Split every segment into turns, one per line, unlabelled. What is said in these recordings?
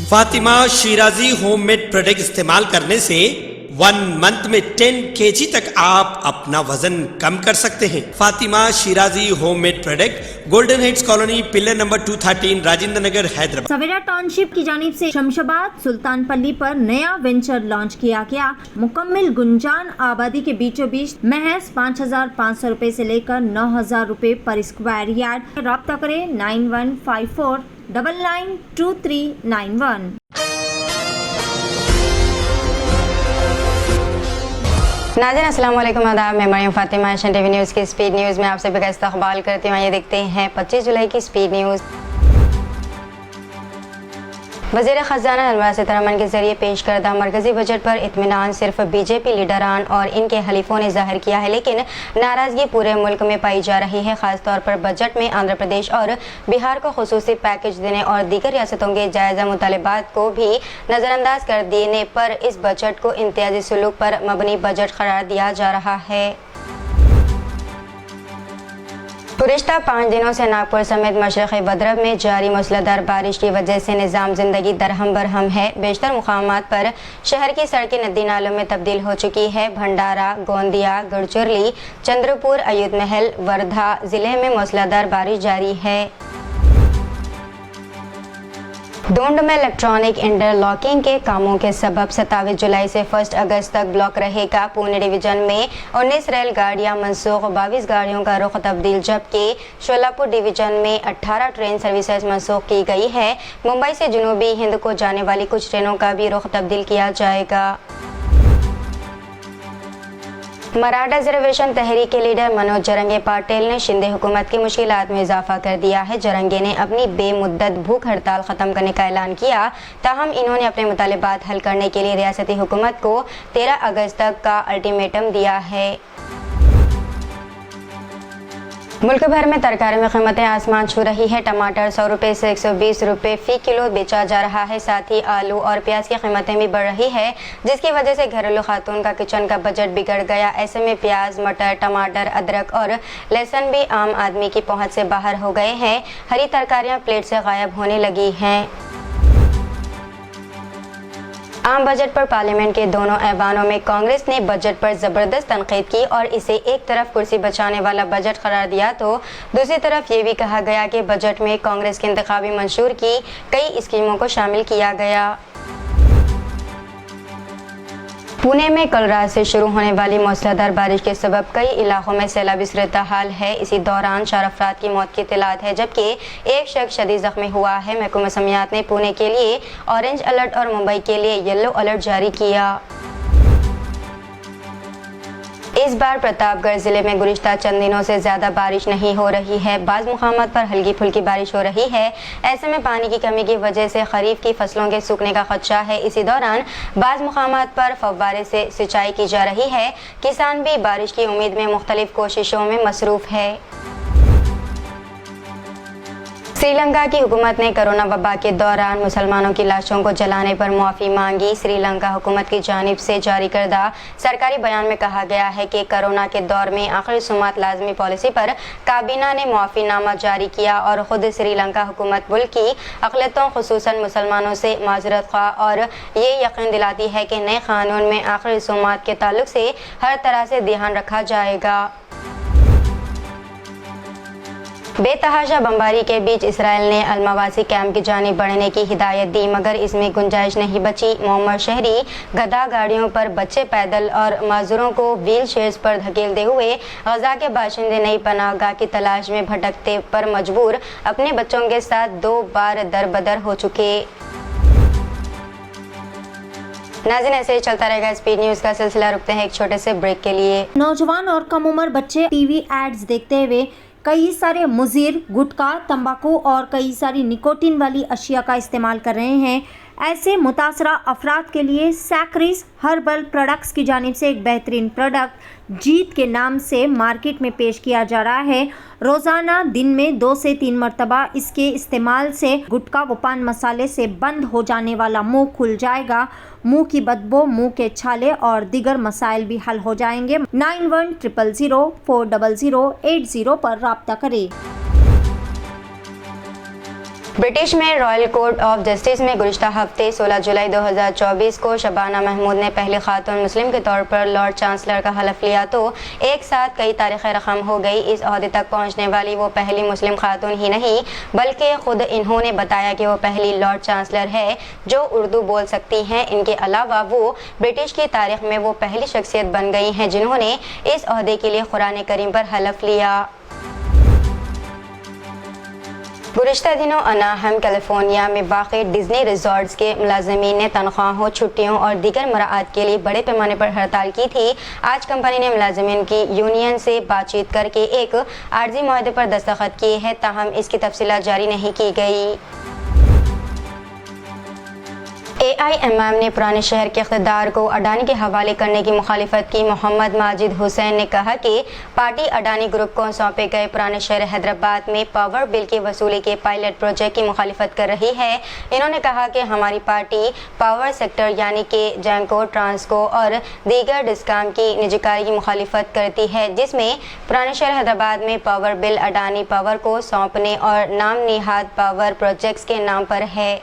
Fatima Shirazi homemade product इस्तेमाल करने से 1 मंथ में 10 kg तक आप अपना वजन कम कर सकते हैं। Fatima Shirazi homemade product, golden heads colony, pillar number 213, Rajendra Nagar, Hyderabad.
Savera township की जानिब से शमशाबाद सुल्तानपल्ली पर नया वेंचर लॉन्च किया गया। मुकम्मल गुंजान आबादी के बीचों बीच महज 5,500 रुपए से लेकर 9,000 रुपए पर स्क्वायर यार्ड। राब्ता करें 9154 992391।
नाज़रीन अस्सलाम वालेकुम, आदाब। मैं Mariam Fatima Asian TV news की स्पीड न्यूज़ में आप सभी का इस्तकबाल करती हूँ। ये देखते हैं 25 जुलाई की स्पीड न्यूज़। वज़ीर ख़ज़ाना निर्मला सीतारमण के जरिए पेश करदा मरकजी बजट पर इत्मीनान सिर्फ बीजेपी लीडरान और इनके हलीफों ने जाहिर किया है, लेकिन नाराज़गी पूरे मुल्क में पाई जा रही है। ख़ासतौर पर बजट में आंध्र प्रदेश और बिहार को खुसूसी पैकेज देने और दीगर रियासतों के जायज़ा मुतालिबात को भी नज़रअंदाज कर देने पर इस बजट को इम्तियाजी सलूक पर मबनी बजट करार दिया जा रहा है। गुज़िश्ता 5 दिनों से नागपुर समेत मशरक़ी वदरब में जारी मूसलाधार बारिश की वजह से निज़ाम ज़िंदगी दरहम बरहम है। बेशतर मुकामात पर शहर की सड़कें नदी नालों में तब्दील हो चुकी है। भंडारा, गोंदिया, गढ़चिरौली, चंद्रपुर, अयोध्या महल, वर्धा ज़िले में मूसलाधार बारिश जारी है। दूंड में इलेक्ट्रॉनिक इंटरलॉकिंग के कामों के सबब 27 जुलाई से 1 अगस्त तक ब्लॉक रहेगा। पुणे डिवीजन में 19 रेलगाड़ियां मनसूख, 22 गाड़ियों का रुख तब्दील, जबकि शोलापुर डिवीजन में 18 ट्रेन सर्विसेज मनसूख की गई है। मुंबई से जनूबी हिंद को जाने वाली कुछ ट्रेनों का भी रुख तब्दील किया जाएगा। मराठा रिजर्वेशन तहरीक के लीडर मनोज जरंगे पाटिल ने शिंदे हुकूमत की मुश्किलात में इजाफा कर दिया है। जरंगे ने अपनी बेमुद्दत भूख हड़ताल ख़त्म करने का ऐलान किया, ताहम इन्होंने अपने मुतालिबात हल करने के लिए रियासती हुकूमत को 13 अगस्त तक का अल्टीमेटम दिया है। मुल्क भर में तरकारी में कीमतें आसमान छू रही है। टमाटर 100 रुपये से 120 रुपये फ़ी किलो बेचा जा रहा है। साथ ही आलू और प्याज की कीमतें भी बढ़ रही है, जिसकी वजह से घरेलू खातून का किचन का बजट बिगड़ गया। ऐसे में प्याज, मटर, टमाटर, अदरक और लहसुन भी आम आदमी की पहुंच से बाहर हो गए हैं। हरी तरकारियां प्लेट से गायब होने लगी हैं। आम बजट पर पार्लियामेंट के दोनों ऐवानों में कांग्रेस ने बजट पर ज़बरदस्त तनकीद की और इसे एक तरफ कुर्सी बचाने वाला बजट करार दिया, तो दूसरी तरफ ये भी कहा गया कि बजट में कांग्रेस के इंतखाबी मंशूर की कई स्कीमों को शामिल किया गया। पुणे में कल रात से शुरू होने वाली मूसलाधार बारिश के सबब कई इलाकों में सैलाबी सूरत हाल है। इसी दौरान 4 अफराद की मौत की इत्तलात है, जबकि एक शख्स शदीद ज़ख्मी हुआ है। महकमा मौसमियात ने पुणे के लिए ऑरेंज अलर्ट और मुंबई के लिए येलो अलर्ट जारी किया। इस बार प्रतापगढ़ जिले में गुज़िश्ता चंद दिनों से ज़्यादा बारिश नहीं हो रही है। बाज़ मुकामात पर हल्की फुल्की बारिश हो रही है। ऐसे में पानी की कमी की वजह से खरीफ की फसलों के सूखने का खदशा है। इसी दौरान बाज़ मुकामात पर फव्वारे से सिंचाई की जा रही है। किसान भी बारिश की उम्मीद में मुख्तलिफ कोशिशों में मसरूफ़ है। श्रीलंका की हुकूमत ने कोरोना वबा के दौरान मुसलमानों की लाशों को जलाने पर मुआफ़ी मांगी। श्रीलंका हुकूमत की जानिब से जारी करदा सरकारी बयान में कहा गया है कि कोरोना के दौर में आखिरी सुमात लाजमी पॉलिसी पर काबीना ने मुआफ़ीनामा जारी किया और ख़ुद श्रीलंका हुकूमत मुल्क की अक़लियतों ख़ुसूसन मुसलमानों से माज़रत ख़्वाह और ये यकीन दिलाती है कि नए कानून में आखिरी सुमात के ताल्लुक से हर तरह से ध्यान रखा जाएगा। बेतहाशा बमबारी के बीच इसराइल ने अलमवासी कैंप की जानिब बढ़ने की हिदायत दी, मगर इसमें गुंजाइश नहीं बची। मोहम्मद शहरी गधा गाड़ियों पर बच्चे पैदल और माजूरों को व्हील चेयर्स पर धकेलते हुए गजा के बाशिंदे नई पनाहगाह की तलाश में भटकते पर मजबूर अपने बच्चों के साथ 2 बार दरबदर हो चुके। नाज़रीन, ऐसे ही चलता रहेगा स्पीड न्यूज़ का सिलसिला। रुकते हैं एक छोटे से ब्रेक के लिए।
नौजवान और कम उम्र बच्चे टीवी एड्स देखते हुए कई सारे मुज़िर, गुटखा, तंबाकू और कई सारी निकोटीन वाली अशिया का इस्तेमाल कर रहे हैं। ऐसे मुतासरा अफराद के लिए सैक्रिस हर्बल प्रोडक्ट्स की जानिब से एक बेहतरीन प्रोडक्ट जीत के नाम से मार्केट में पेश किया जा रहा है। रोज़ाना दिन में 2 से 3 मरतबा इसके इस्तेमाल से गुटखा व पान मसाले से बंद हो जाने वाला मुंह खुल जाएगा। मुंह की बदबू, मुंह के छाले और दीगर मसाइल भी हल हो जाएंगे। 9100040080 पर राब्ता करें।
ब्रिटिश में रॉयल कोर्ट ऑफ जस्टिस में गुज़िश्ता हफ्ते 16 जुलाई 2024 को शबाना महमूद ने पहली खातून मुस्लिम के तौर पर लॉर्ड चांसलर का हलफ लिया तो एक साथ कई तारीखें रकम हो गई। इस ओहदे तक पहुंचने वाली वो पहली मुस्लिम खातून ही नहीं बल्कि खुद इन्होंने बताया कि वो पहली लॉर्ड चांसलर है जो उर्दू बोल सकती हैं। इनके अलावा वो ब्रिटिश की तारीख में वो पहली शख्सियत बन गई हैं जिन्होंने इस ओहदे के लिए कुरान करीम पर हलफ लिया। गुज़िश्ता दिनों अनाहम कैलिफोर्निया में वाक़ डिज़नी रिजॉर्ट्स के मुलाज़मीन ने तनख्वाहों, छुट्टियों और दीगर मराआत के लिए बड़े पैमाने पर हड़ताल की थी। आज कंपनी ने मुलाज़मीन की यूनियन से बातचीत करके एक आर्जी मुआहदे पर दस्तखत किए हैं, ताहम इसकी तफसीलात जारी नहीं की गई। AIMM ने पुराने शहर के इक़्तिदार को अडानी के हवाले करने की मुखालिफत की। मोहम्मद माजिद हुसैन ने कहा कि पार्टी अडानी ग्रुप को सौंपे गए पुराने शहर हैदराबाद में पावर बिल की वसूली के पायलट प्रोजेक्ट की मुखालिफत कर रही है। इन्होंने कहा कि हमारी पार्टी पावर सेक्टर यानी कि जैंको, ट्रांसको और दीगर डिस्काम की निजीकारी की मुखालिफत करती है, जिसमें पुराने शहर हैदराबाद में पावर बिल अडानी पावर को सौंपने और नाम निहाद पावर प्रोजेक्ट्स के नाम पर है।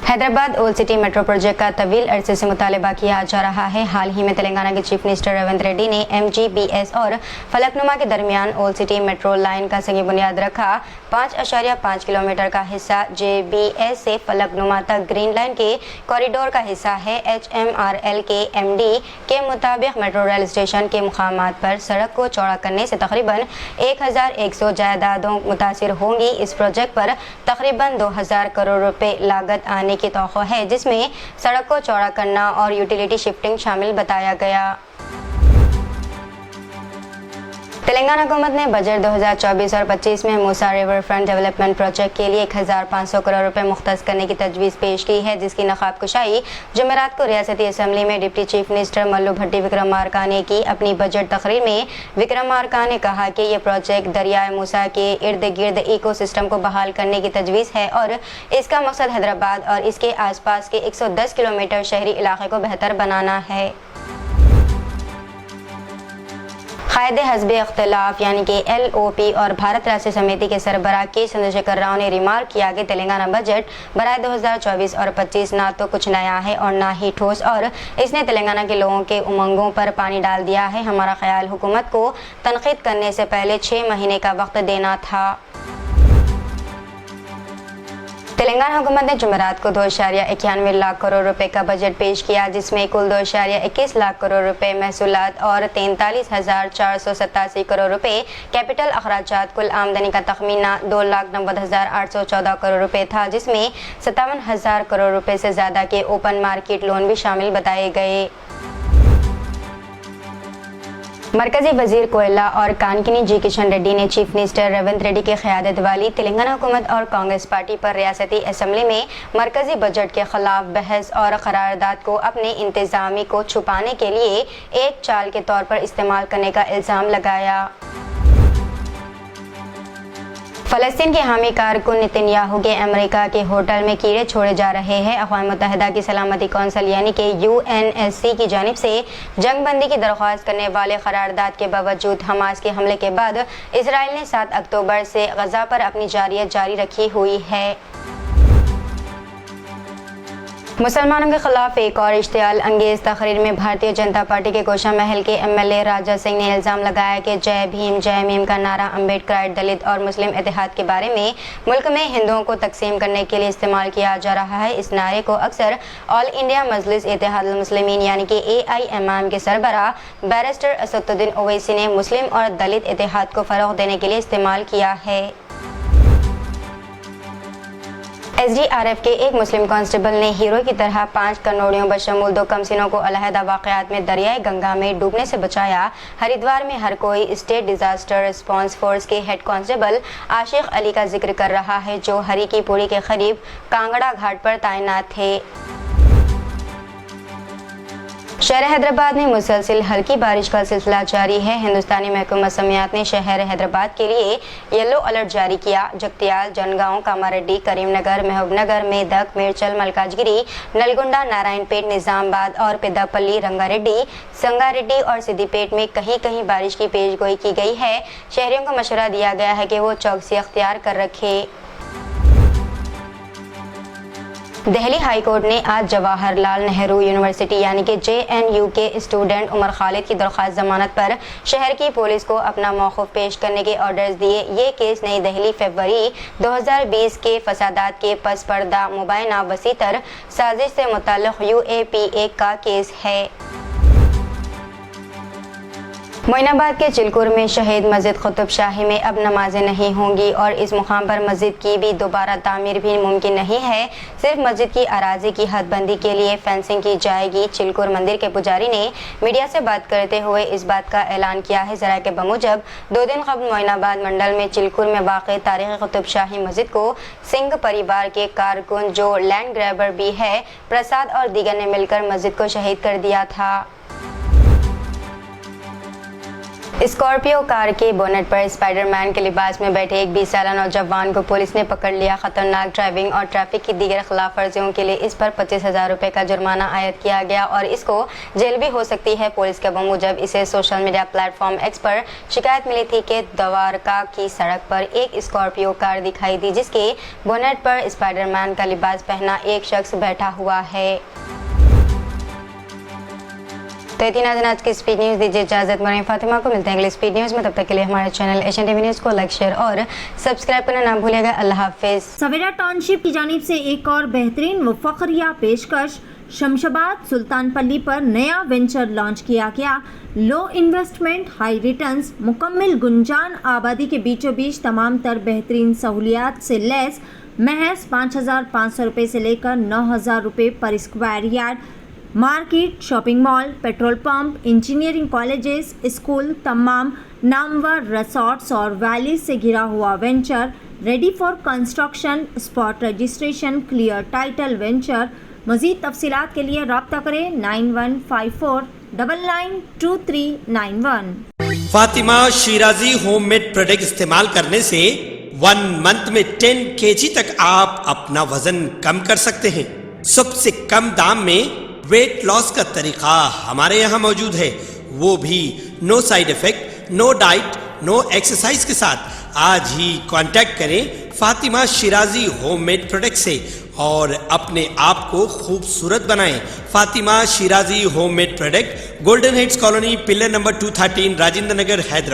Hyderabad old city metro project का तवील अरसे से मुतालबा किया जा रहा है। हाल ही में तेलंगाना के चीफ मिनिस्टर रेवंत रेड्डी ने MGBS और फलकनुमा के दरमियान ओल्ड सिटी मेट्रो लाइन का संग बुनियाद रखा। 5.5 किलोमीटर का हिस्सा JBS से फलकनुमा तक ग्रीन लाइन के कॉरिडोर का हिस्सा है। HMRL के MD के मुताबिक मेट्रो रेल स्टेशन के मुकामात पर सड़क को चौड़ा करने से तकरीबन 1100 जायदादों मुतासिर होंगी। इस प्रोजेक्ट पर तकरीबन 2000 करोड़ रुपए लागत आने की तौक़्क़ो है, जिसमें सड़क को चौड़ा करना और यूटिलिटी शिफ्टिंग शामिल बताया गया। तेलंगाना हुकूमत ने बजट 2024 और 25 में मूसा रिवर फ्रंट डेवलपमेंट प्रोजेक्ट के लिए 1500 करोड़ रुपए मुख्तस करने की तजवीज़ पेश की है, जिसकी नकाबकुशाई जुमेरात को रियासती असम्बली में डिप्टी चीफ मिनिस्टर मल्लू भट्टी विक्रमार्का ने की। अपनी बजट तकरीर में विक्रमार्का ने कहा कि यह प्रोजेक्ट दरियाए मूसा के इर्द गिर्द इको सिस्टम को बहाल करने की तजवीज़ है और इसका मकसद हैदराबाद और इसके आस पास के 110 किलोमीटर शहरी इलाके को बेहतर बनाना है। कायदे हज़्ब इख्तिलाफ यानी कि LOP और भारत राष्ट्रीय समिति के सरबराह के चंद्रशेखर राव ने रिमार्क किया कि तेलंगाना बजट बराए 2024 और 25 ना तो कुछ नया है और ना ही ठोस और इसने तेलंगाना के लोगों के उमंगों पर पानी डाल दिया है। हमारा ख्याल हुकूमत को तनकीद करने से पहले 6 महीने का वक्त देना था। तेलंगाना हुकूमत ने जुमेरात को 2.91 लाख करोड़ रुपए का बजट पेश किया, जिसमें कुल 2.21 लाख करोड़ रुपए महसूलात और 43,487 करोड़ रुपए कैपिटल अखराजात। कुल आमदनी का तखमीना 2,90,814 करोड़ रुपए था, जिसमें 57,000 करोड़ रुपए से ज़्यादा के ओपन मार्केट लोन भी शामिल बताए गए। मरकजी वजीर कोयला और कानकिनी जी किशन रेड्डी ने चीफ मिनिस्टर रेवंत रेड्डी की क़यादत वाली तेलंगाना हुकूमत और कांग्रेस पार्टी पर रियासती असम्बली में मरकजी बजट के खिलाफ बहस और करारदाद को अपने इंतज़ामी को छुपाने के लिए एक चाल के तौर पर इस्तेमाल करने का इल्ज़ाम लगाया। फ़लस्तीन के हामी कारकुन नेतन्याहू के अमेरिका के होटल में कीड़े छोड़े जा रहे हैं। अक़वाम मुत्तहिदा की सलामती कौंसिल यानी कि UNSC की जानिब से जंगबंदी की दरख्वास्त करने वाले करारदाद के बावजूद हमास के हमले के बाद इसराइल ने 7 अक्टूबर से गज़ा पर अपनी जारियत जारी रखी हुई है। मुसलमानों के खिलाफ एक और इश्तियाल अंगेज़ तकरीर में भारतीय जनता पार्टी के गोशा महल के MLA राजा सिंह ने इल्ज़ाम लगाया कि जय भीम जय मीम का नारा अम्बेडकर दलित और मुस्लिम इत्तेहाद के बारे में मुल्क में हिंदुओं को तकसीम करने के लिए इस्तेमाल किया जा रहा है। इस नारे को अक्सर ऑल इंडिया मजलिस इत्तेहादुल मुस्लिमीन यानी कि AIMM के सरबराह बैरिस्टर असदुद्दीन ओवैसी ने मुस्लिम और दलित इत्तेहाद को फ़रोग़ देने के लिए इस्तेमाल किया है। SDRF के एक मुस्लिम कांस्टेबल ने हीरो की तरह 5 कनोड़ियों बशमूल 2 कमसिनों को अलहदा वाक़यात में दरियाए गंगा में डूबने से बचाया। हरिद्वार में हर कोई स्टेट डिज़ास्टर रिस्पांस फोर्स के हेड कांस्टेबल आशिक अली का जिक्र कर रहा है, जो हरी की पुरी के करीब कांगड़ा घाट पर तैनात थे। शहर हैदराबाद में मुसलसल हल्की बारिश का सिलसिला जारी है। हिंदुस्तानी महकमा मौसमियात ने शहर हैदराबाद के लिए येलो अलर्ट जारी किया। जगतियाल, जनगांव, कामारेड्डी, करीमनगर, महबूबनगर, मेदक, मेरचल, मलकाजगिरी, नलगुंडा, नारायणपेट, निजामाबाद और पेद्दापल्ली, रंगारेड्डी, संगारेड्डी और सिद्दीपेट में कहीं कहीं बारिश की पेशगोई की गई है। शहरियों को मशवरा दिया गया है कि वो चौकसी अख्तियार कर रखे। दिल्ली हाई कोर्ट ने आज जवाहरलाल नेहरू यूनिवर्सिटी यानी कि JNU के स्टूडेंट उमर खालिद की दरख्वास्त जमानत पर शहर की पुलिस को अपना मौक़िफ़ पेश करने के ऑर्डर्स दिए। ये केस नई दिल्ली फरवरी 2020 के फसादात के पस पर्दा मुबैना वसीतर साजिश से मुताल्लिक़ UAPA का केस है। मोइनाबाद के चिलकुर में शहीद मस्जिद कुतुब शाही में अब नमाजें नहीं होंगी और इस मुकाम पर मस्जिद की भी दोबारा तामीर भी मुमकिन नहीं है। सिर्फ मस्जिद की अराजी की हदबंदी के लिए फेंसिंग की जाएगी। चिलकुर मंदिर के पुजारी ने मीडिया से बात करते हुए इस बात का ऐलान किया है। ज़राए के बमुजब 2 दिन कबल मोइनाबाद मंडल में चिलकुर में वाक़ तारीख़ी कुतुब शाही मस्जिद को सिंह परिवार के कारकुन जो लैंड ग्रैबर भी है प्रसाद और दीगर ने मिलकर मस्जिद को शहीद कर दिया था। स्कॉर्पियो कार के बोनेट पर स्पाइडरमैन के लिबास में बैठे एक 20 साला नौजवान को पुलिस ने पकड़ लिया। खतरनाक ड्राइविंग और ट्रैफिक की दीगर खिलाफ वर्जियों के लिए इस पर 25,000 रुपये का जुर्माना आयद किया गया और इसको जेल भी हो सकती है। पुलिस के मुजब इसे सोशल मीडिया प्लेटफॉर्म X पर शिकायत मिली थी कि द्वारका की सड़क पर एक स्कॉर्पियो कार दिखाई दी जिसके बोनेट पर स्पाइडरमैन का लिबास पहना एक शख्स बैठा हुआ है। तो इतनी आज की स्पीड न्यूज़ दीजिए इजाज़त। मरीम फातिमा को मिलते हैं अगले स्पीड न्यूज़ में। तब तक के लिए हमारे चैनल एशियन टीवी न्यूज़ को लाइक, शेयर और सब्सक्राइब करना ना भूलिएगा। अल्लाह हाफिज़।
सवेरा टाउनशिप की जानिब से एक और बेहतरीन व फखरिया पेशकश। शमशाबाद सुल्तानपल्ली पर नया वेंचर लॉन्च किया गया। लो इन्वेस्टमेंट हाई रिटर्न्स, मुकम्मल गुंजान आबादी के बीचों बीच तमाम तर बेहतरीन सहूलियात से लैस महज 5,500 रुपये से लेकर 9,000 रुपये पर square yard. Market, shopping mall, petrol pump, engineering colleges, school, तमाम नामवर रिसोर्ट्स और वैलीज से घिरा हुआ venture ready for construction. Spot registration, clear title venture. मज़ीद तफसीलात के लिए रब्ता करें 9154992391।
फातिमा शिराजी होममेड प्रोडक्ट इस्तेमाल करने से 1 मंथ में 10 kg तक आप अपना वजन कम कर सकते हैं। सबसे कम दाम में वेट लॉस का तरीका हमारे यहाँ मौजूद है, वो भी no side effect, no diet, no exercise के साथ। आज ही कांटेक्ट करें फातिमा शिराजी होममेड प्रोडक्ट से और अपने आप को खूबसूरत बनाएं। Fatima Shirazi homemade product, golden heads colony, pillar number 213, Rajendra Nagar, Hyderabad.